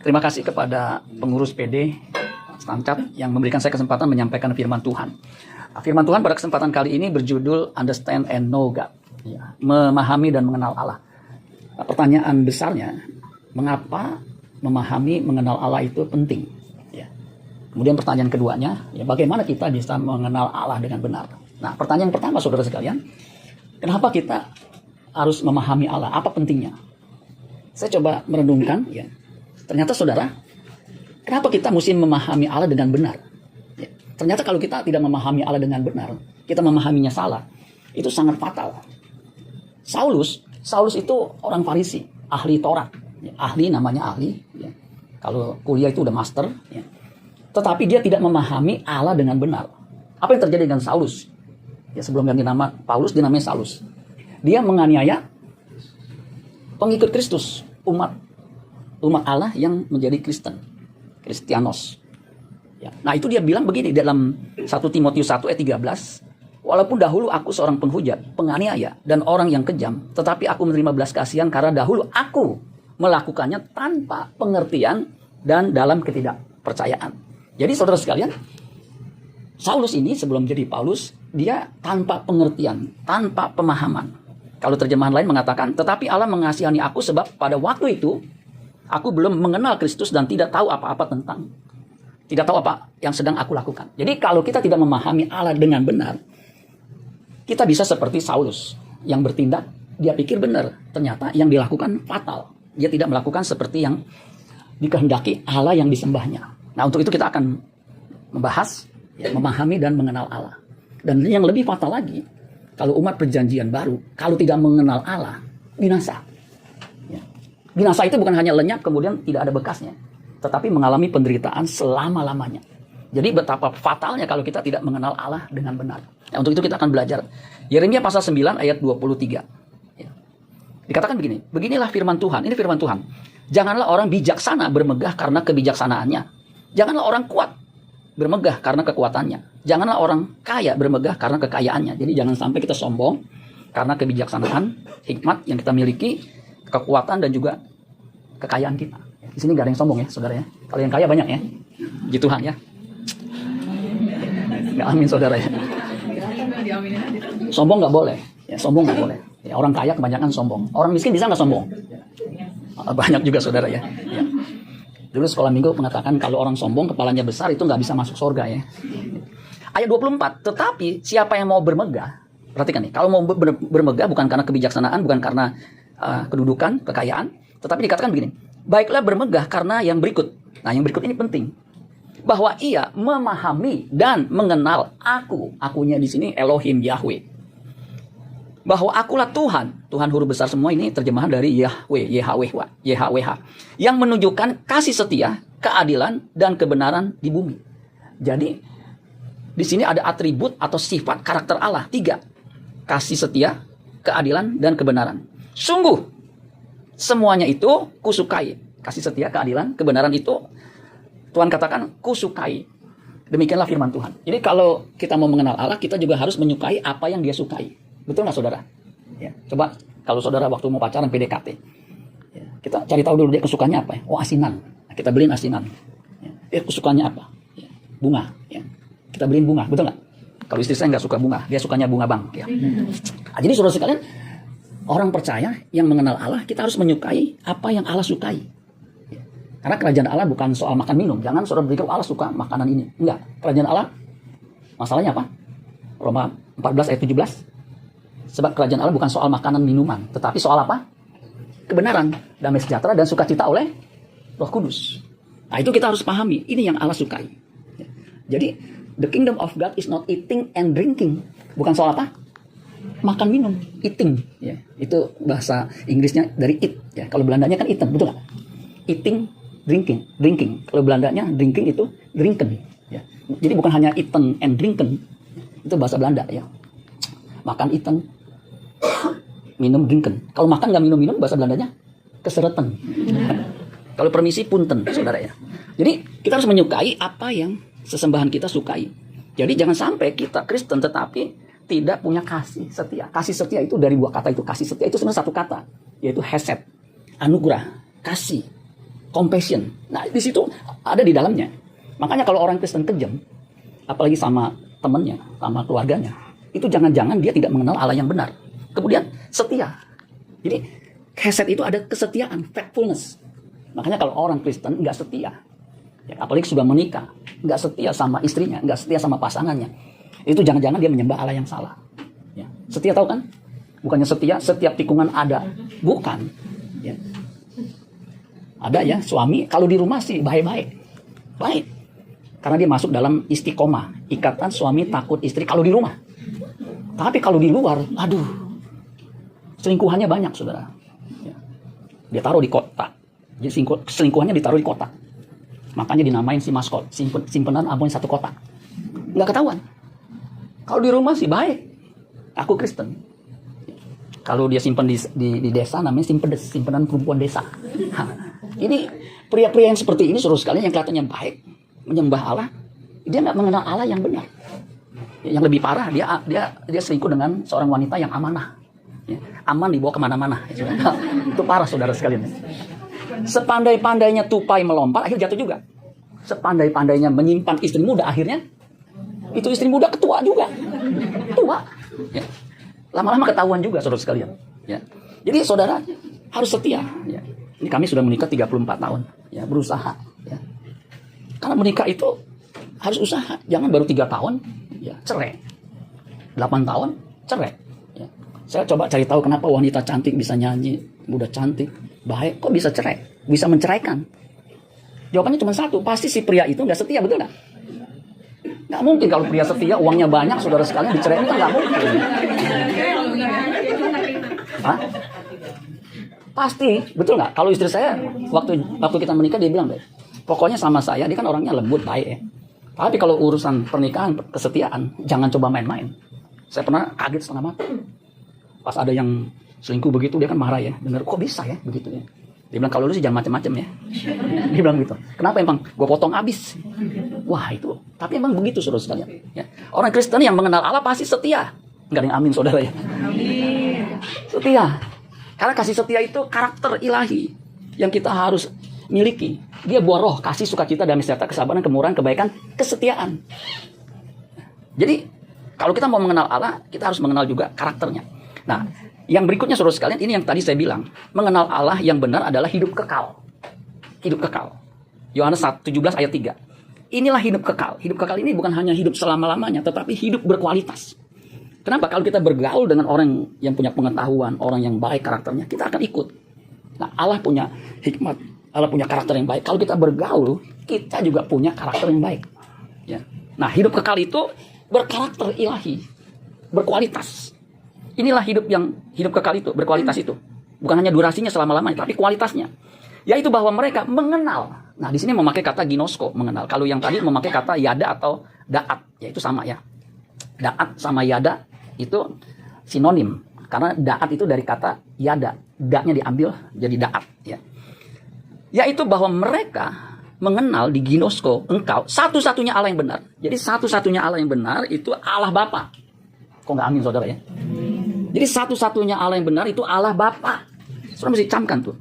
Terima kasih kepada pengurus PD Stamcat yang memberikan saya kesempatan menyampaikan firman Tuhan. Firman Tuhan pada kesempatan kali ini berjudul Understand and Know God. Ya, memahami dan mengenal Allah. Pertanyaan besarnya, mengapa memahami mengenal Allah itu penting? Ya. Kemudian pertanyaan keduanya, ya, bagaimana kita bisa mengenal Allah dengan benar? Nah, pertanyaan pertama saudara sekalian, kenapa kita harus memahami Allah? Apa pentingnya? Saya coba merenungkan, ya. Ternyata saudara, kenapa kita mesti memahami Allah dengan benar? Ya. Ternyata kalau kita tidak memahami Allah dengan benar, kita memahaminya salah, itu sangat fatal. Saulus itu orang Farisi, ahli Taurat, ya. Ahli namanya ahli. Ya. Kalau kuliah itu udah master. Ya. Tetapi dia tidak memahami Allah dengan benar. Apa yang terjadi dengan Saulus? Ya, sebelum ganti nama Paulus, dia namanya Saulus. Dia menganiaya pengikut Kristus, umat Allah yang menjadi Kristen, Kristianos. Ya. Nah itu dia bilang begini dalam 1 Timotius 1 ayat 13. Walaupun dahulu aku seorang penghujat, penganiaya, dan orang yang kejam, tetapi aku menerima belas kasihan karena dahulu aku melakukannya tanpa pengertian dan dalam ketidakpercayaan. Jadi saudara sekalian, Saulus ini sebelum jadi Paulus, dia tanpa pengertian, tanpa pemahaman. Kalau terjemahan lain mengatakan, tetapi Allah mengasihani aku sebab pada waktu itu, aku belum mengenal Kristus dan tidak tahu apa-apa tentang. Tidak tahu apa yang sedang aku lakukan. Jadi kalau kita tidak memahami Allah dengan benar, kita bisa seperti Saulus yang bertindak, dia pikir benar. Ternyata yang dilakukan fatal. Dia tidak melakukan seperti yang dikehendaki Allah yang disembahnya. Nah untuk itu kita akan membahas, ya, memahami dan mengenal Allah. Dan yang lebih fatal lagi, kalau umat perjanjian baru, kalau tidak mengenal Allah, binasa. Binasa itu bukan hanya lenyap kemudian tidak ada bekasnya, tetapi mengalami penderitaan selama-lamanya. Jadi betapa fatalnya kalau kita tidak mengenal Allah dengan benar. Nah, untuk itu kita akan belajar Yeremia pasal 9 ayat 23. Ya. Dikatakan begini, beginilah firman Tuhan, ini firman Tuhan. Janganlah orang bijaksana bermegah karena kebijaksanaannya. Janganlah orang kuat bermegah karena kekuatannya. Janganlah orang kaya bermegah karena kekayaannya. Jadi jangan sampai kita sombong karena kebijaksanaan, hikmat yang kita miliki, kekuatan dan juga kekayaan kita. Di sini gak ada yang sombong ya, saudara ya. Kalau yang kaya banyak ya. Puji Tuhan ya. Gak amin saudara ya. Sombong gak boleh. Ya, sombong gak boleh. Ya, orang kaya kebanyakan sombong. Orang miskin bisa gak sombong? Banyak juga saudara ya. Ya. Dulu sekolah minggu mengatakan kalau orang sombong kepalanya besar itu gak bisa masuk surga ya. Ayat 24. Tetapi siapa yang mau bermegah, perhatikan nih, kalau mau bermegah bukan karena kebijaksanaan, bukan karena kedudukan, kekayaan, tetapi dikatakan begini, baiklah bermegah karena yang berikut. Nah yang berikut ini penting, bahwa ia memahami dan mengenal aku. Akunya di sini Elohim Yahweh, bahwa akulah Tuhan. Tuhan huruf besar semua ini terjemahan dari Yahweh, YHWH, yang menunjukkan kasih setia, keadilan dan kebenaran di bumi. Jadi di sini ada atribut atau sifat karakter Allah 3, kasih setia, keadilan dan kebenaran. Sungguh semuanya itu kusukai. Kasih setia, keadilan, kebenaran itu Tuhan katakan kusukai. Demikianlah firman Tuhan. Jadi kalau kita mau mengenal Allah, kita juga harus menyukai apa yang dia sukai. Betul nggak saudara? Ya, coba kalau saudara waktu mau pacaran PDKT, ya, kita cari tahu dulu dia kesukaannya apa ya. Oh asinan, nah, kita beliin asinan. Ya, dia kesukaannya apa? Ya, bunga. Ya. Kita beliin bunga, betul nggak? Kalau istri saya nggak suka bunga, dia sukanya bunga bank. Ya. Nah, jadi saudara sekalian, orang percaya yang mengenal Allah, kita harus menyukai apa yang Allah sukai. Ya. Karena kerajaan Allah bukan soal makan minum. Jangan saudara berpikir Allah suka makanan ini. Enggak. Kerajaan Allah, masalahnya apa? Roma 14 ayat 17. Sebab kerajaan Allah bukan soal makanan minuman, tetapi soal apa? Kebenaran, damai sejahtera dan sukacita oleh Roh Kudus. Nah itu kita harus pahami. Ini yang Allah sukai. Ya. Jadi the kingdom of God is not eating and drinking. Bukan soal apa? Makan minum, eating. Ya, itu bahasa Inggrisnya dari eat. Ya, kalau Belandanya kan eaten, betul nggak? Eating, drinking. Kalau Belandanya drinking itu drinken. Ya. Jadi bukan hanya eaten and drinken. Itu bahasa Belanda ya. Makan eaten, minum drinken. Kalau makan nggak minum-minum, bahasa Belandanya kesereten. Kalau permisi punten, saudara ya. Jadi kita harus menyukai apa yang sesembahan kita sukai. Jadi jangan sampai kita Kristen tetapi tidak punya kasih setia. Kasih setia itu dari dua kata itu. Kasih setia itu sebenarnya satu kata, yaitu hesed, anugerah, kasih, compassion. Nah, di situ ada di dalamnya. Makanya kalau orang Kristen kejam, apalagi sama temannya, sama keluarganya, itu jangan-jangan dia tidak mengenal Allah yang benar. Kemudian setia. Jadi keset itu ada kesetiaan, faithfulness. Makanya kalau orang Kristen nggak setia, ya, apalagi sudah menikah, nggak setia sama istrinya, nggak setia sama pasangannya, itu jangan-jangan dia menyembah Allah yang salah. Ya. Setia tahu kan? Bukannya setia setiap tikungan ada, bukan. Ya. Ada ya suami kalau di rumah sih baik-baik, baik, karena dia masuk dalam istiqomah, ikatan suami takut istri kalau di rumah. Tapi kalau di luar, aduh, selingkuhannya banyak, saudara. Ya. Dia taruh di kotak. Jadi selingkuhannya ditaruh di kotak. Makanya dinamain si maskot, simpenan ampun satu kotak. Nggak ketahuan. Kalau di rumah sih baik. Aku Kristen. Kalau dia simpen di desa namanya simpedes, simpenan perempuan desa. Ini pria-pria yang seperti ini suruh sekalian yang kelihatannya baik, menyembah Allah, dia nggak mengenal Allah yang benar. Yang lebih parah, dia selingkuh dengan seorang wanita yang amanah. Ya, aman dibawa kemana-mana. Itu parah, saudara sekalian. Sepandai-pandainya tupai melompat, akhirnya jatuh juga. Sepandai-pandainya menyimpan istri muda, akhirnya itu istri muda ketua juga. Tua. Ya. Lama-lama ketahuan juga, saudara sekalian. Ya. Jadi saudara harus setia. Ya. Ini kami sudah menikah 34 tahun. Ya, berusaha. Ya. Karena menikah itu harus usaha. Jangan baru 3 tahun, ya, cerai. 8 tahun, cerai. Ya. Saya coba cari tahu kenapa wanita cantik bisa nyanyi, muda cantik, baik, kok bisa cerai? Bisa menceraikan? Jawabannya cuma satu, pasti si pria itu nggak setia, betul nggak? Nggak mungkin kalau pria setia, uangnya banyak, saudara sekalian diceraikan, kan nggak mungkin. Hah? Pasti, betul nggak? Kalau istri saya, waktu kita menikah, dia bilang, pokoknya sama saya, dia kan orangnya lembut, baik ya. Tapi kalau urusan pernikahan, kesetiaan, jangan coba main-main. Saya pernah kaget setengah mati. Pas ada yang selingkuh begitu, dia kan marah ya. Dengar, kok bisa ya begitu ya. Dia bilang, kalau lu sih jangan macam-macam ya. Dia bilang gitu. Kenapa emang? Gue potong habis. Wah itu. Tapi emang begitu, saudara sekalian. Ya. Orang Kristen yang mengenal Allah pasti setia. Enggak ada yang amin, saudara ya. Amin. Setia. Karena kasih setia itu karakter ilahi yang kita harus miliki. Dia buah roh, kasih, sukacita, damai sejahtera, kesabaran, kemurahan, kebaikan, kesetiaan. Jadi kalau kita mau mengenal Allah, kita harus mengenal juga karakternya. Nah, yang berikutnya saudara sekalian, ini yang tadi saya bilang, mengenal Allah yang benar adalah hidup kekal. Hidup kekal. Yohanes 17 ayat 3. Inilah hidup kekal. Hidup kekal ini bukan hanya hidup selama-lamanya, tetapi hidup berkualitas. Kenapa? Kalau kita bergaul dengan orang yang punya pengetahuan, orang yang baik karakternya, kita akan ikut. Nah, Allah punya hikmat, Allah punya karakter yang baik. Kalau kita bergaul, kita juga punya karakter yang baik. Ya. Nah, hidup kekal itu berkarakter ilahi, berkualitas. Inilah hidup kekal itu, berkualitas itu. Bukan hanya durasinya selama-lamanya, tapi kualitasnya. Yaitu bahwa mereka mengenal. Nah, di sini memakai kata ginosko, mengenal. Kalau yang tadi memakai kata yada atau daat, yaitu sama ya. Daat sama yada itu sinonim. Karena daat itu dari kata yada. Da-nya diambil jadi daat. Ya. Yaitu bahwa mereka mengenal di ginosko, engkau, satu-satunya Allah yang benar. Jadi satu-satunya Allah yang benar itu Allah Bapa. Kok nggak amin, saudara ya? Jadi satu-satunya Allah yang benar itu Allah Bapa. Saudara mesti camkan tuh.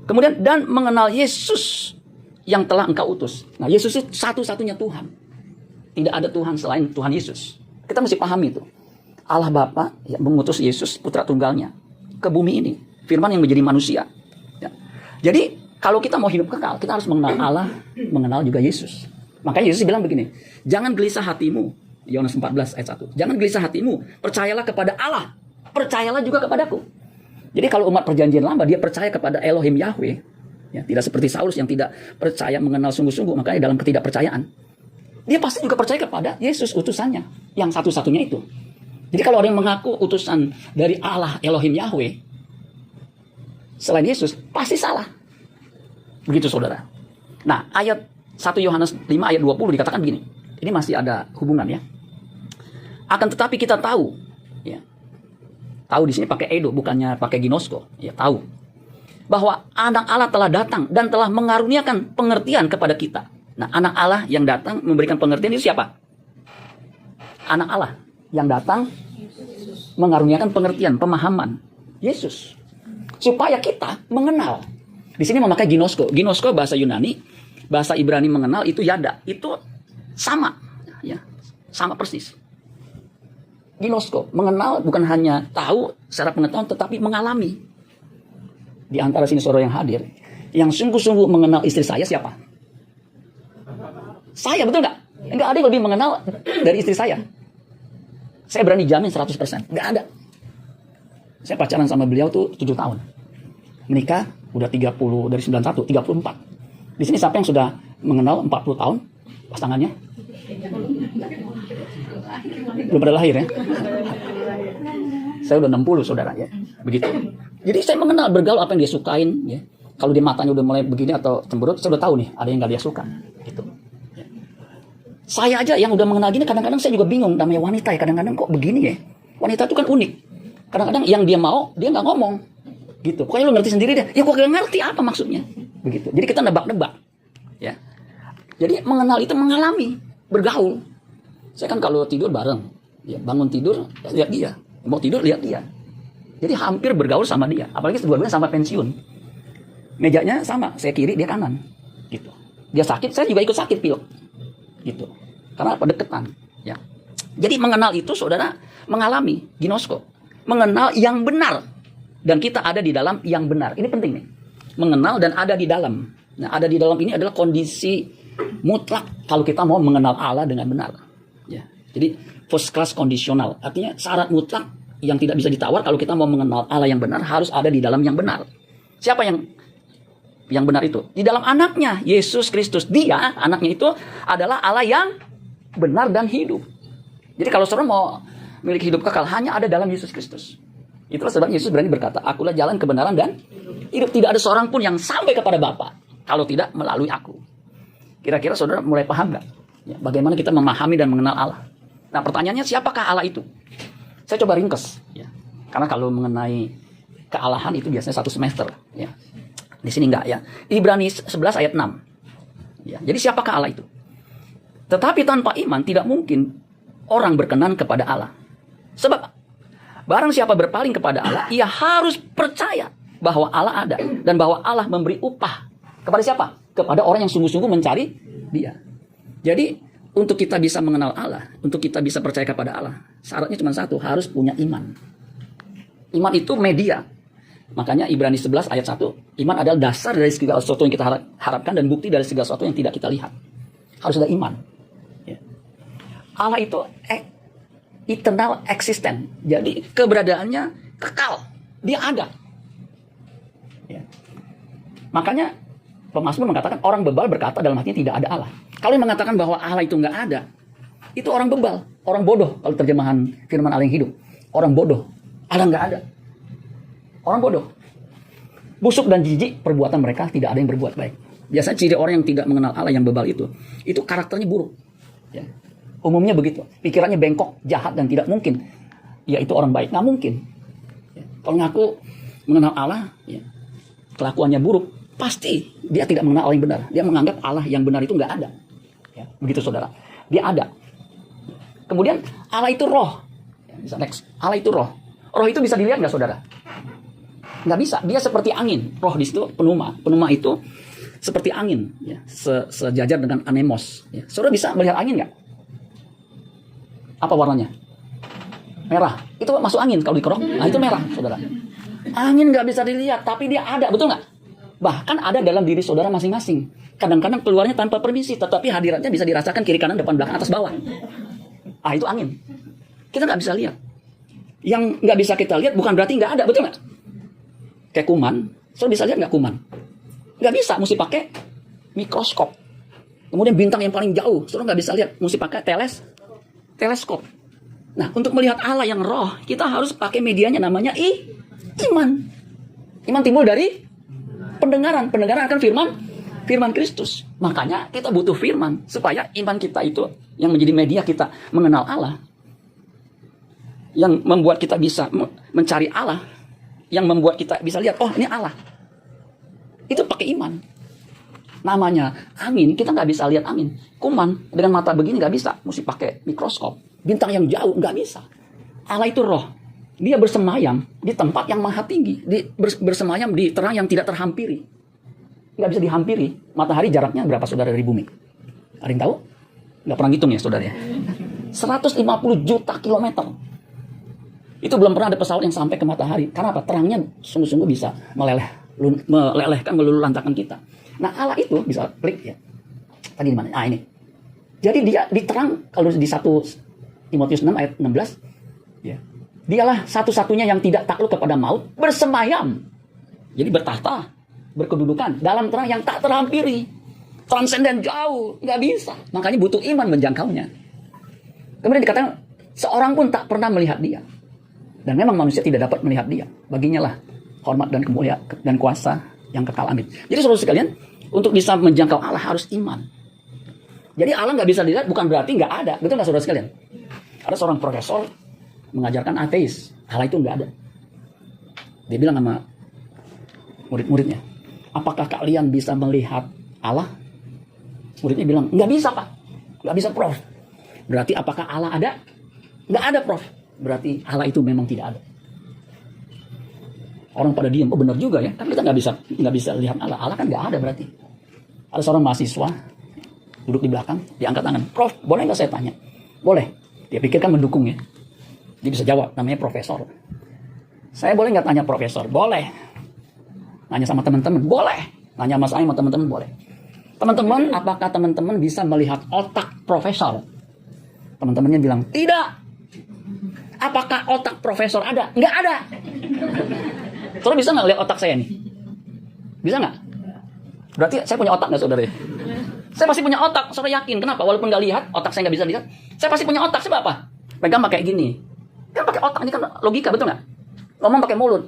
Kemudian dan mengenal Yesus yang telah engkau utus. Nah, Yesus itu satu-satunya Tuhan. Tidak ada Tuhan selain Tuhan Yesus. Kita mesti pahami itu. Allah Bapa yang mengutus Yesus putra tunggalnya ke bumi ini. Firman yang menjadi manusia. Ya. Jadi kalau kita mau hidup kekal, kita harus mengenal Allah, mengenal juga Yesus. Makanya Yesus bilang begini, jangan gelisah hatimu. Yohanes 14 ayat 1. Jangan gelisah hatimu, percayalah kepada Allah, percayalah juga kepadaku. Jadi kalau umat perjanjian lama dia percaya kepada Elohim Yahweh, ya, tidak seperti Saulus yang tidak percaya mengenal sungguh-sungguh, makanya dalam ketidakpercayaan dia pasti juga percaya kepada Yesus utusannya yang satu-satunya itu. Jadi kalau ada yang mengaku utusan dari Allah Elohim Yahweh selain Yesus, pasti salah. Begitu saudara. Nah, ayat 1 Yohanes 5 ayat 20 dikatakan begini. Ini masih ada hubungan ya. Akan tetapi kita tahu, ya. Tahu di sini pakai edo, bukannya pakai ginosko, ya, tahu bahwa anak Allah telah datang dan telah mengaruniakan pengertian kepada kita. Nah, anak Allah yang datang memberikan pengertian itu siapa? Anak Allah yang datang mengaruniakan pengertian, pemahaman. Yesus. Supaya kita mengenal Di sini memakai ginosko. Ginosko bahasa Yunani, bahasa Ibrani mengenal itu yada. Itu sama, ya, sama persis. Ginosko, mengenal bukan hanya tahu secara pengetahuan, tetapi mengalami. Di antara sini saudara yang hadir, yang sungguh-sungguh mengenal istri saya siapa? Saya, betul nggak? Nggak ada yang lebih mengenal dari istri saya. Saya berani jamin 100%. Nggak ada. Saya pacaran sama beliau tuh 7 tahun. Menikah udah 30, dari 91, 34. Di sini siapa yang sudah mengenal 40 tahun pasangannya? Belum pada lahir ya. Saya udah 60 saudara ya. Begitu. Jadi saya mengenal, bergaul apa yang dia sukain ya. Kalau di matanya udah mulai begini atau cemberut, saya udah tahu nih ada yang gak dia suka gitu. Ya. Saya aja yang udah mengenal gini, kadang-kadang saya juga bingung. Namanya wanita ya, kadang-kadang kok begini ya. Wanita itu kan unik. Kadang-kadang yang dia mau, dia gak ngomong gitu. Pokoknya lu ngerti sendiri deh. Ya gua gak ngerti apa maksudnya. Begitu. Jadi kita nebak-nebak ya. Jadi mengenal itu mengalami, bergaul. Saya kan kalau tidur bareng, ya, bangun tidur lihat dia, mau tidur lihat dia. Jadi hampir bergaul sama dia. Apalagi dua-duanya sama pensiun. Mejanya sama, saya kiri, dia kanan. Gitu. Dia sakit, saya juga ikut sakit pilek. Gitu. Karena apa? Deketan. Ya. Jadi mengenal itu saudara mengalami, ginosko. Mengenal yang benar. Dan kita ada di dalam yang benar. Ini penting nih. Mengenal dan ada di dalam. Nah, ada di dalam ini adalah kondisi mutlak kalau kita mau mengenal Allah dengan benar. Ya. Jadi first class kondisional. Artinya syarat mutlak yang tidak bisa ditawar kalau kita mau mengenal Allah yang benar harus ada di dalam yang benar. Siapa yang benar itu? Di dalam anaknya, Yesus Kristus. Dia, anaknya itu adalah Allah yang benar dan hidup. Jadi kalau saudara mau memiliki hidup kekal, hanya ada dalam Yesus Kristus. Itulah sebab Yesus berani berkata, akulah jalan kebenaran dan hidup. Tidak ada seorang pun yang sampai kepada Bapa kalau tidak melalui aku. Kira-kira saudara mulai paham gak? Ya, bagaimana kita memahami dan mengenal Allah? Nah pertanyaannya, siapakah Allah itu? Saya coba ringkes. Ya. Karena kalau mengenai kealahan itu biasanya 1 semester. Ya. Di sini enggak ya. Ibrani 11 ayat 6. Ya. Jadi siapakah Allah itu? Tetapi tanpa iman tidak mungkin orang berkenan kepada Allah. Sebab barang siapa berpaling kepada Allah, ia harus percaya bahwa Allah ada. Dan bahwa Allah memberi upah. Kepada siapa? Kepada orang yang sungguh-sungguh mencari dia. Jadi untuk kita bisa mengenal Allah, untuk kita bisa percaya kepada Allah, syaratnya cuma satu, harus punya iman. Iman itu media. Makanya Ibrani 11 ayat 1, iman adalah dasar dari segala sesuatu yang kita harapkan dan bukti dari segala sesuatu yang tidak kita lihat. Harus ada iman. Ya. Allah itu eternal existent. Jadi keberadaannya kekal. Dia ada. Ya. Makanya pemazmur mengatakan orang bebal berkata dalam hatinya tidak ada Allah. Kalau yang mengatakan bahwa Allah itu nggak ada, itu orang bebal, orang bodoh. Kalau terjemahan firman Allah yang hidup, orang bodoh. Allah nggak ada. Orang bodoh. Busuk dan jijik perbuatan mereka, tidak ada yang berbuat baik. Biasanya ciri orang yang tidak mengenal Allah yang bebal itu karakternya buruk. Ya. Umumnya begitu. Pikirannya bengkok, jahat dan tidak mungkin. Ya itu orang baik, nggak mungkin. Ya. Kalau ngaku mengenal Allah, ya, kelakuannya buruk, pasti dia tidak mengenal Allah yang benar. Dia menganggap Allah yang benar itu nggak ada. Ya, begitu saudara. Dia ada. Kemudian Allah itu roh. Ya, bisa next. Allah itu roh. Roh itu bisa dilihat nggak saudara? Nggak bisa. Dia seperti angin. Roh di situ pneuma. Pneuma itu seperti angin. Ya, sejajar dengan anemos. Ya. Saudara bisa melihat angin nggak? Apa warnanya? Merah. Itu masuk angin kalau dikerok. Nah itu merah saudara. Angin nggak bisa dilihat, tapi dia ada. Betul nggak? Bahkan ada dalam diri saudara masing-masing. Kadang-kadang keluarnya tanpa permisi, tetapi hadiratnya bisa dirasakan kiri kanan depan belakang atas bawah. Ah itu angin. Kita nggak bisa lihat. Yang nggak bisa kita lihat bukan berarti nggak ada, betul nggak? Kayak kuman, saudara bisa lihat nggak kuman? Nggak bisa, mesti pakai mikroskop. Kemudian bintang yang paling jauh, saudara nggak bisa lihat, mesti pakai teleskop. Nah untuk melihat Allah yang roh, kita harus pakai medianya namanya iman. Iman timbul dari pendengaran akan firman Kristus. Makanya kita butuh firman supaya iman kita itu yang menjadi media kita mengenal Allah, yang membuat kita bisa mencari Allah, yang membuat kita bisa lihat, oh ini Allah. Itu pakai iman. Namanya angin, kita nggak bisa lihat angin. Kuman dengan mata begini nggak bisa, mesti pakai mikroskop. Bintang yang jauh nggak bisa. Allah itu roh. Dia bersemayam di tempat yang maha tinggi, bersemayam di terang yang tidak terhampiri. nggak bisa dihampiri. Matahari jaraknya berapa saudara dari bumi? Ada yang tahu? Nggak pernah ngitung ya saudara ya. 150 juta kilometer. Itu belum pernah ada pesawat yang sampai ke matahari. Karena apa? Terangnya sungguh-sungguh bisa melelehkan, melululantakkan kita. Nah Allah itu bisa klik ya. Tadi di mana? Nah ini. Jadi dia diterang kalau di 1 Timotius 6 ayat 16. Ya. Dialah satu-satunya yang tidak takluk kepada maut, bersemayam. Jadi bertahta, berkedudukan dalam terang yang tak terhampiri. Transenden jauh, nggak bisa. Makanya butuh iman menjangkaunya. Kemudian dikatakan, seorang pun tak pernah melihat dia. Dan memang manusia tidak dapat melihat dia. Baginya lah hormat dan kemuliaan dan kuasa yang kekal. Amin. Jadi saudara sekalian, untuk bisa menjangkau Allah harus iman. Jadi Allah nggak bisa dilihat bukan berarti nggak ada. Betul nggak saudara sekalian? Ada seorang profesor mengajarkan ateis. Allah itu nggak ada. Dia bilang sama murid-muridnya, apakah kalian bisa melihat Allah? Muridnya bilang, nggak bisa Pak. Nggak bisa Prof. Berarti apakah Allah ada? Nggak ada Prof. Berarti Allah itu memang tidak ada. Orang pada diam, oh benar juga ya. Kan kita nggak bisa lihat Allah. Allah kan nggak ada berarti. Ada seorang mahasiswa duduk di belakang, diangkat tangan. Prof, boleh nggak saya tanya? Boleh. Dia pikirkan mendukung ya. Dia bisa jawab, namanya profesor. Saya boleh nggak tanya profesor? Boleh. Nanya sama teman-teman? Boleh. Nanya sama saya sama teman-teman? Boleh. Teman-teman, apakah teman-teman bisa melihat otak profesor? Teman-temannya bilang, tidak. Apakah otak profesor ada? Nggak ada. Saudara bisa nggak lihat otak saya nih? Bisa nggak? Berarti saya punya otak nggak saudara? Saya pasti punya otak, saudara yakin. Kenapa? Walaupun nggak lihat, otak saya nggak bisa lihat. Saya pasti punya otak. Sebab apa? Pegang pakai gini. Kan pakai otak, ini kan logika, betul nggak? Ngomong pakai mulut.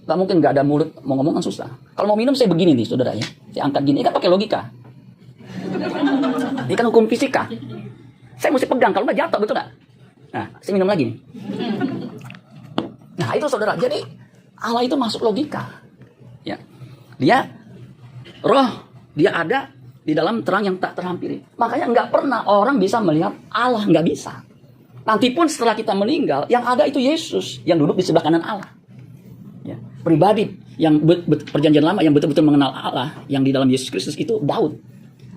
Nggak mungkin nggak ada mulut, mau ngomong kan susah. Kalau mau minum saya begini nih saudara ya. Saya angkat gini, ini kan pakai logika. Ini kan hukum fisika. Saya mesti pegang, kalau nggak jatuh, betul nggak? Nah, saya minum lagi nih. Nah itu saudara, jadi Allah itu masuk logika. Ya, dia roh, dia ada di dalam terang yang tak terhampiri. Makanya nggak pernah orang bisa melihat Allah, nggak bisa. Nanti pun setelah kita meninggal, yang ada itu Yesus yang duduk di sebelah kanan Allah. Ya, pribadi yang perjanjian lama yang betul-betul mengenal Allah, yang di dalam Yesus Kristus itu Daud.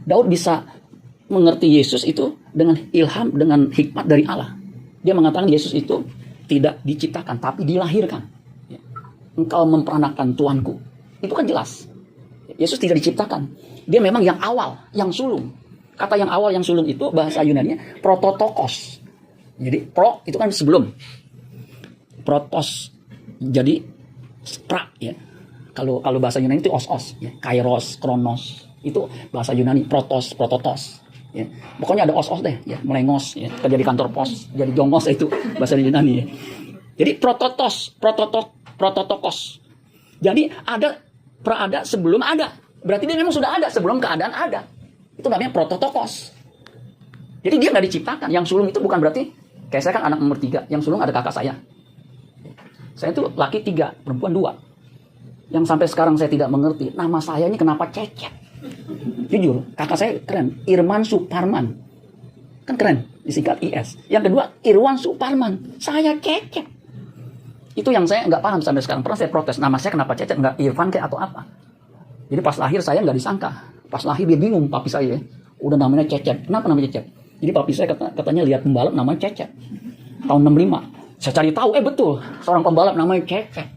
Daud bisa mengerti Yesus itu dengan ilham, dengan hikmat dari Allah. Dia mengatakan Yesus itu tidak diciptakan, tapi dilahirkan. Ya. Engkau memperanakan Tuanku. Itu kan jelas. Yesus tidak diciptakan. Dia memang yang awal, yang sulung. Kata yang awal, yang sulung itu bahasa Yunani-nya prototokos. Jadi pro itu kan sebelum. Protos. Jadi pra ya. Kalau bahasa Yunani itu os-os, ya. Kairos, kronos. Itu bahasa Yunani prototos. Ya. Pokoknya ada os-os deh, ya, melengos, ya, kerja di kantor pos, jadi jongos itu bahasa Yunani. Ya. Jadi prototokos. Jadi ada praada sebelum ada. Berarti dia memang sudah ada sebelum keadaan ada. Itu namanya prototokos. Jadi dia nggak diciptakan. Yang sulung itu bukan berarti kayak saya kan anak nomor 3, yang sulung ada kakak saya. Saya itu laki 3, perempuan 2. Yang sampai sekarang saya tidak mengerti nama saya ini kenapa Cecep. Jujur, kakak saya keren, Irman Suparman. Kan keren, disingkat IS. Yang kedua, Irwan Suparman. Saya Cecep. Itu yang saya nggak paham sampai sekarang. Pernah saya protes, nama saya kenapa Cecep, nggak Irfan kayak atau apa. Jadi pas lahir saya nggak disangka. Pas lahir dia bingung, papi saya. Udah namanya Cecep. Kenapa namanya Cecep? Jadi papi saya katanya lihat pembalap namanya Cecep. Tahun 65. Saya cari tahu, betul. Seorang pembalap namanya Cecep.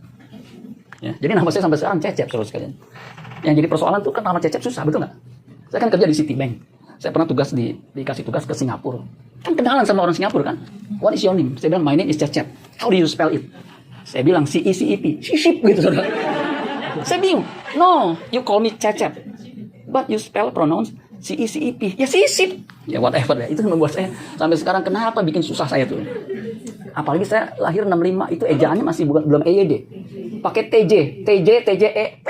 Ya, jadi nama saya sampai sekarang Cecep, saudara sekalian. Yang jadi persoalan tuh kan nama Cecep susah, betul nggak? Saya kan kerja di Citibank. Saya pernah dikasih tugas ke Singapura. Kan kenalan sama orang Singapura kan. What is your name? Saya bilang, my name is Cecep. How do you spell it? Saya bilang CECEP. Sisip gitu saudara. Saya bingung. No, you call me Cecep. But you pronounce CECEP. Ya sisip. Ya whatever ya. Itu membuat saya sampai sekarang kenapa bikin susah saya tuh. Apalagi saya lahir 65 itu ejaannya masih belum EYD. Pakai TJ, TJE, P.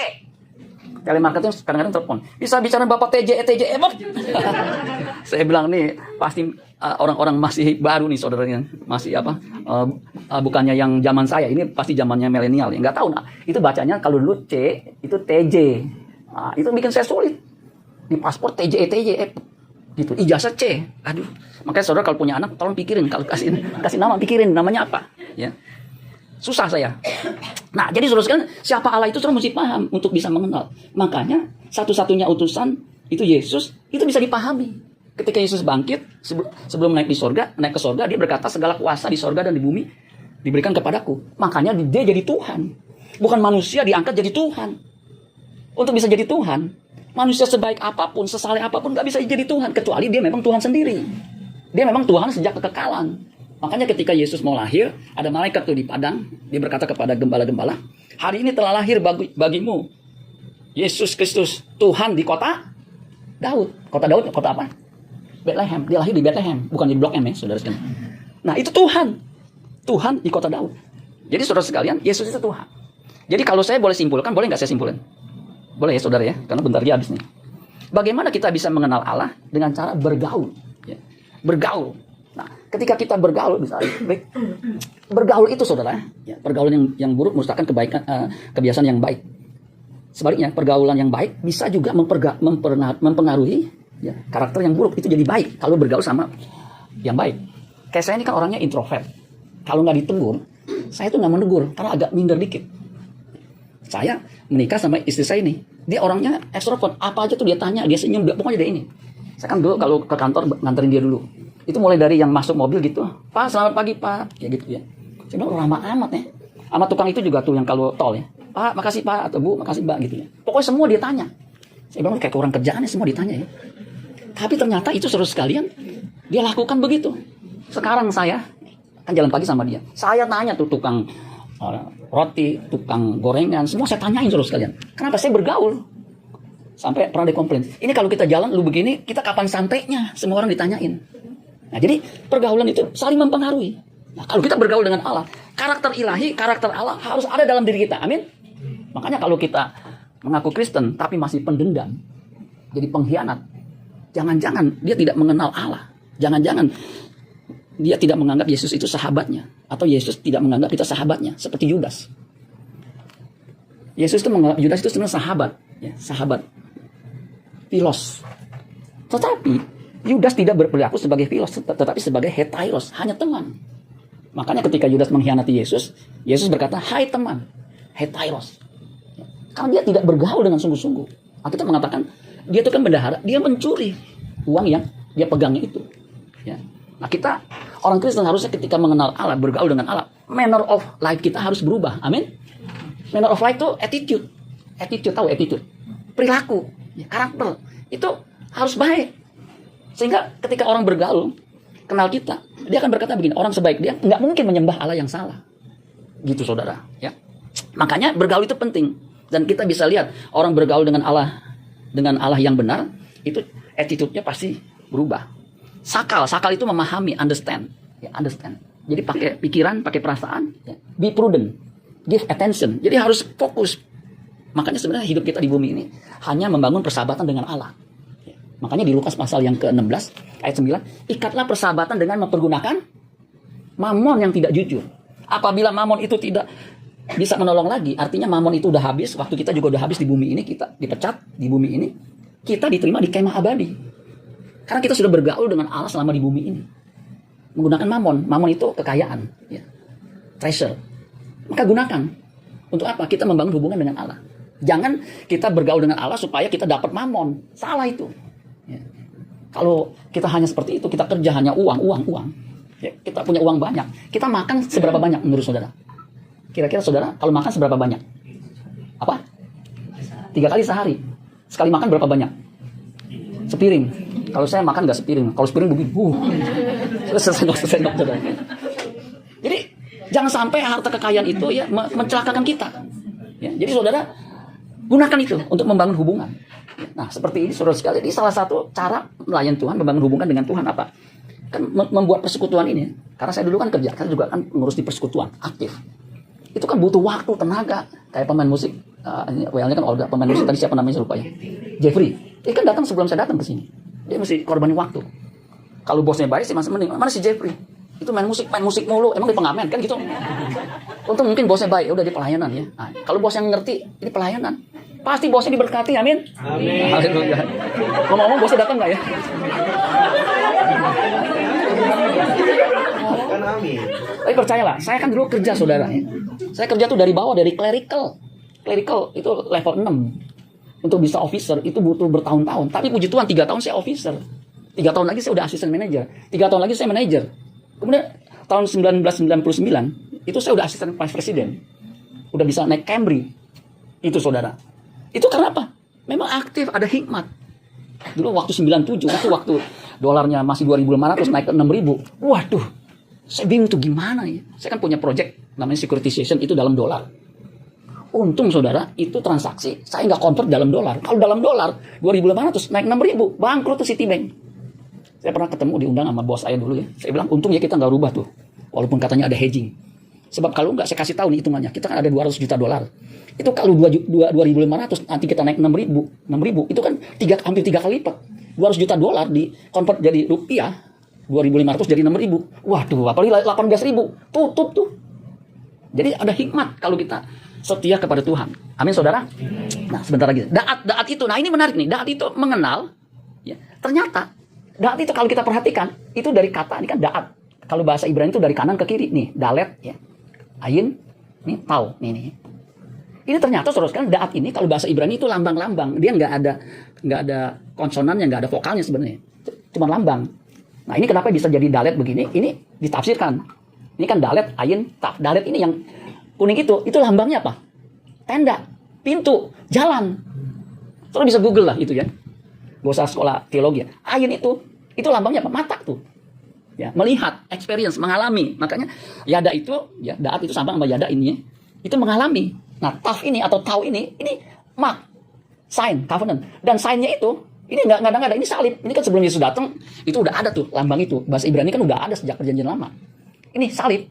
Telemarketing kadang-kadang telepon. Bisa bicara Bapak TJE, Saya bilang nih pasti orang-orang masih baru nih saudaranya. Masih bukannya yang zaman saya. Ini pasti zamannya milenial. Ya. Nggak tahu. Nah, itu bacanya kalau dulu C itu TJ. Nah, itu bikin saya sulit. Di paspor TJE, gitu. Ijazah C. Aduh. Makanya saudara kalau punya anak tolong pikirin. Kalau kasih nama pikirin namanya apa. Ya. Susah saya. Nah, jadi saudara sekalian, siapa Allah itu saudara mesti paham untuk bisa mengenal. Makanya satu-satunya utusan itu Yesus, itu bisa dipahami. Ketika Yesus bangkit, sebelum naik ke sorga, dia berkata segala kuasa di sorga dan di bumi diberikan kepadaku. Makanya dia jadi Tuhan. Bukan manusia diangkat jadi Tuhan. Untuk bisa jadi Tuhan, manusia sebaik apapun, sesaleh apapun gak bisa jadi Tuhan. Kecuali dia memang Tuhan sendiri. Dia memang Tuhan sejak kekekalan. Makanya ketika Yesus mau lahir, ada malaikat tuh di padang. Dia berkata kepada gembala-gembala, hari ini telah lahir bagimu Yesus Kristus, Tuhan di kota Daud. Kota Daud, kota apa? Bethlehem. Dia lahir di Bethlehem, bukan di Blok M ya, saudara sekalian. Nah, itu Tuhan. Tuhan di kota Daud. Jadi saudara sekalian, Yesus itu Tuhan. Jadi kalau saya boleh simpulkan, boleh nggak saya simpulkan? Boleh ya saudara ya, karena bentar lagi habis nih. Bagaimana kita bisa mengenal Allah? Dengan cara bergaul. Ya. Bergaul. Nah, ketika kita bergaul, bergaul itu saudara, ya, pergaulan yang buruk merupakan kebiasaan yang baik. Sebaliknya, pergaulan yang baik bisa juga mempengaruhi ya, karakter yang buruk itu jadi baik kalau bergaul sama yang baik. Kayak saya ini kan orangnya introvert. Kalau nggak ditegur, saya tuh nggak menegur karena agak minder dikit. Saya menikah sama istri saya ini, dia orangnya ekstrovert. Apa aja tuh dia tanya, dia senyum, pokoknya dia ini. Saya kan dulu kalau ke kantor nganterin dia dulu. Itu mulai dari yang masuk mobil gitu, Pak selamat pagi Pak, kayak gitu ya. Saya bilang lama amat ya. Sama tukang itu juga tuh yang kalau tol ya, Pak makasih Pak atau Bu makasih Mbak gitu ya. Pokoknya semua dia tanya. Saya bilang kayak orang kerjaannya semua ditanya ya. Tapi ternyata itu seru sekalian dia lakukan begitu. Sekarang saya kan jalan pagi sama dia. Saya tanya tuh tukang roti, tukang gorengan, semua saya tanyain seru sekalian. Kenapa saya bergaul? Sampai pernah dikomplain. Ini kalau kita jalan lu begini, kita kapan sampainya? Semua orang ditanyain. Nah, jadi pergaulan itu saling mempengaruhi. Nah, kalau kita bergaul dengan Allah, karakter ilahi, karakter Allah harus ada dalam diri kita. Amin. Makanya kalau kita mengaku Kristen tapi masih pendendam, jadi pengkhianat, jangan-jangan dia tidak mengenal Allah. Jangan-jangan dia tidak menganggap Yesus itu sahabatnya, atau Yesus tidak menganggap kita sahabatnya, seperti Yudas. Yesus itu menganggap Yudas itu sebenarnya sahabat, ya, sahabat Filos. Tetapi Yudas tidak berperilaku sebagai Filos, tetapi sebagai hetairos, hanya teman. Makanya ketika Yudas mengkhianati Yesus, Yesus berkata, hai teman, hetairos. Karena dia tidak bergaul dengan sungguh-sungguh. Alkitab mengatakan, dia itu kan bendahara, dia mencuri uang yang dia pegangnya itu. Ya. Nah kita, orang Kristen harusnya ketika mengenal Allah, bergaul dengan Allah, manner of life kita harus berubah. Amin. Manner of life itu attitude. Attitude, tahu attitude? Perilaku, ya, karakter. Itu harus baik. Sehingga ketika orang bergaul, kenal kita, dia akan berkata begini, orang sebaik dia nggak mungkin menyembah Allah yang salah. Gitu saudara. Ya. Makanya bergaul itu penting. Dan kita bisa lihat, orang bergaul dengan Allah yang benar, itu attitude-nya pasti berubah. Sakal itu memahami, understand. Ya, understand. Jadi pakai pikiran, pakai perasaan. Ya. Be prudent. Give attention. Jadi harus fokus. Makanya sebenarnya hidup kita di bumi ini hanya membangun persahabatan dengan Allah. Makanya di Lukas pasal yang ke-16 ayat 9, ikatlah persahabatan dengan mempergunakan mamon yang tidak jujur. Apabila mamon itu tidak bisa menolong lagi, artinya mamon itu udah habis, waktu kita juga udah habis di bumi ini, kita dipecat di bumi ini, kita diterima di kemah abadi. Karena kita sudah bergaul dengan Allah selama di bumi ini. Menggunakan mamon. Mamon itu kekayaan, ya. Treasure. Maka gunakan. Untuk apa? Kita membangun hubungan dengan Allah. Jangan kita bergaul dengan Allah supaya kita dapat mamon. Salah itu. Ya. Kalau kita hanya seperti itu, kita kerja hanya uang. Ya, kita punya uang banyak. Kita makan seberapa banyak menurut saudara? Kira-kira saudara, kalau makan seberapa banyak? Apa? 3 kali sehari. Sekali makan berapa banyak? Sepiring. Kalau saya makan nggak sepiring. Kalau sepiring begini. Selesai. Jadi jangan sampai harta kekayaan itu ya mencelakakan kita. Ya, jadi saudara, gunakan itu untuk membangun hubungan. Nah, seperti ini saudara sekalian, ini salah satu cara melayan Tuhan, membangun hubungan dengan Tuhan apa? Kan membuat persekutuan ini. Karena saya dulu kan kerja, saya juga kan ngurus di persekutuan, aktif. Itu kan butuh waktu, tenaga. Kayak pemain musik, ini WL-nya kan Olga, pemain musik tadi siapa namanya saya lupa ya. Jeffrey. Dia kan datang sebelum saya datang ke sini. Dia mesti korbanin waktu. Kalau bosnya baik sih masih mending. Mana si Jeffrey? Itu main musik mulu. Emang di pengamen kan gitu. Untung mungkin bosnya baik, ya udah di pelayanan ya. Nah, kalau bos yang ngerti, ini pelayanan. Pasti bosnya diberkati, amin. Amin. Haleluya. Ngomong-ngomong bosnya datang nggak ya? Kan amin. Tapi percayalah, saya kan dulu kerja saudara ya. Saya kerja tuh dari bawah, dari clerical. Clerical itu level 6. Untuk bisa officer itu butuh bertahun-tahun. Tapi puji Tuhan 3 tahun saya officer. 3 tahun lagi saya udah assistant manager. 3 tahun lagi saya manager. Kemudian tahun 1999 itu saya udah assistant vice president. Udah bisa naik Camry. Itu saudara. Itu karena apa? Memang aktif, ada hikmat. Dulu waktu 97 itu waktu dolarnya masih 2.500 naik ke 6.000. Waduh. Saya bingung tuh gimana ya. Saya kan punya project namanya securitization itu dalam dolar. Untung saudara itu transaksi saya nggak convert dalam dolar. Kalau dalam dolar 2.500 naik 6.000 bangkrut tuh Citibank. Saya pernah ketemu diundang sama bos saya dulu ya. Saya bilang untung ya kita nggak rubah tuh. Walaupun katanya ada hedging. Sebab kalau nggak saya kasih tahu nih hitungannya. Kita kan ada 200 juta dolar. Itu kalau 2.500 nanti kita naik 6.000 itu kan hampir 3 kali lipat. 200 juta dolar di convert jadi rupiah 2.500 jadi 6.000. Waduh, apalagi 18.000 tutup tuh. Jadi ada hikmat kalau kita setia kepada Tuhan. Amin saudara. Nah sebentar lagi. Daat itu. Nah ini menarik nih. Daat itu mengenal. Ya, ternyata daat itu kalau kita perhatikan itu dari kata ini kan daat. Kalau bahasa Ibrani itu dari kanan ke kiri nih. Dalet ya. Ayin. Nih tau. Nih. Ini ternyata saudara sekalian daat ini kalau bahasa Ibrani itu lambang-lambang. Dia nggak ada konsonannya, nggak ada vokalnya sebenarnya. Cuma lambang. Nah ini kenapa bisa jadi dalet begini? Ini ditafsirkan. Ini kan dalet, ayin, taf. Dalet ini yang kuning itu lambangnya apa? Tenda, pintu, jalan. Saudara bisa Google lah itu ya. Gak usah sekolah teologi ya. Ayin itu lambangnya apa? Mata tuh. Ya, melihat, experience, mengalami. Makanya yada itu, ya daat itu sama yada ini ya. Itu mengalami. Nah, taf ini atau tau ini mark, sign, covenant. Dan sign-nya itu, ini nggak ada, ini salib. Ini kan sebelum Yesus datang, itu udah ada tuh lambang itu. Bahasa Ibrani kan udah ada sejak perjanjian lama. Ini salib.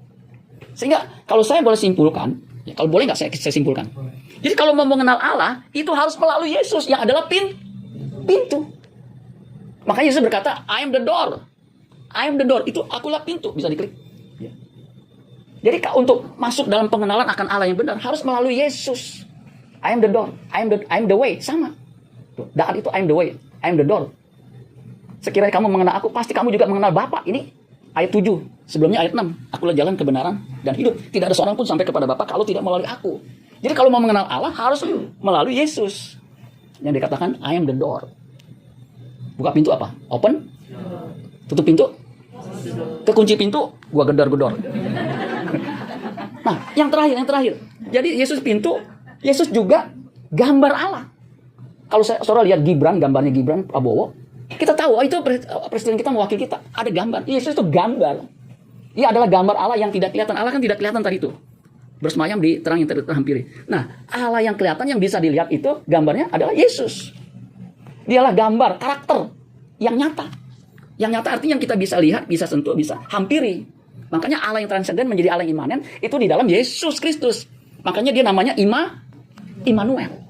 Sehingga kalau saya boleh simpulkan, ya, kalau boleh nggak saya simpulkan. Jadi kalau mau mengenal Allah, itu harus melalui Yesus yang adalah pintu. Makanya Yesus berkata, I am the door. I am the door. Itu akulah pintu. Bisa diklik. Ya. Jadi untuk masuk dalam pengenalan akan Allah yang benar harus melalui Yesus. I am the door. I am the way. Sama. Daat itu I am the way. I am the door. Sekiranya kamu mengenal aku, pasti kamu juga mengenal Bapa. Ini ayat 7. Sebelumnya ayat 6. Akulah jalan kebenaran dan hidup. Tidak ada seorang pun sampai kepada Bapa kalau tidak melalui aku. Jadi kalau mau mengenal Allah harus melalui Yesus. Yang dikatakan I am the door. Buka pintu apa? Open. Tutup pintu. Kekunci pintu. Gua gedor-gedor. Nah, yang terakhir. Jadi Yesus pintu. Yesus juga gambar Allah. Kalau saudara lihat gambarnya Gibran Prabowo, kita tahu itu presiden kita mewakili kita. Ada gambar. Yesus itu gambar. Ia adalah gambar Allah yang tidak kelihatan. Allah kan tidak kelihatan tadi itu. Bersemayam di terang yang terhampiri. Nah, Allah yang kelihatan yang bisa dilihat itu gambarnya adalah Yesus. Dialah gambar karakter yang nyata. Yang nyata artinya yang kita bisa lihat, bisa sentuh, bisa hampiri. Makanya Allah yang transenden menjadi Allah yang imanen itu di dalam Yesus Kristus. Makanya dia namanya Immanuel.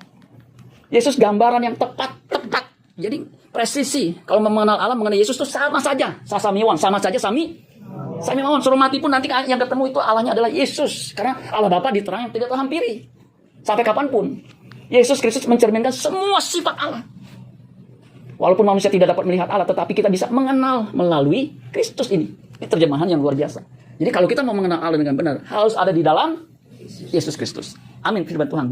Yesus gambaran yang tepat. Jadi presisi. Kalau mengenal Allah, mengenal Yesus itu sama saja. Sasamiwan, sama saja Samiwan. Suruh mati pun nanti yang ketemu itu Allahnya adalah Yesus. Karena Allah Bapa di terang yang tidak terhampiri. Sampai kapanpun. Yesus Kristus mencerminkan semua sifat Allah. Walaupun manusia tidak dapat melihat Allah, tetapi kita bisa mengenal melalui Kristus ini. Ini terjemahan yang luar biasa. Jadi kalau kita mau mengenal Allah dengan benar, harus ada di dalam Yesus Kristus. Amin. Firman Tuhan.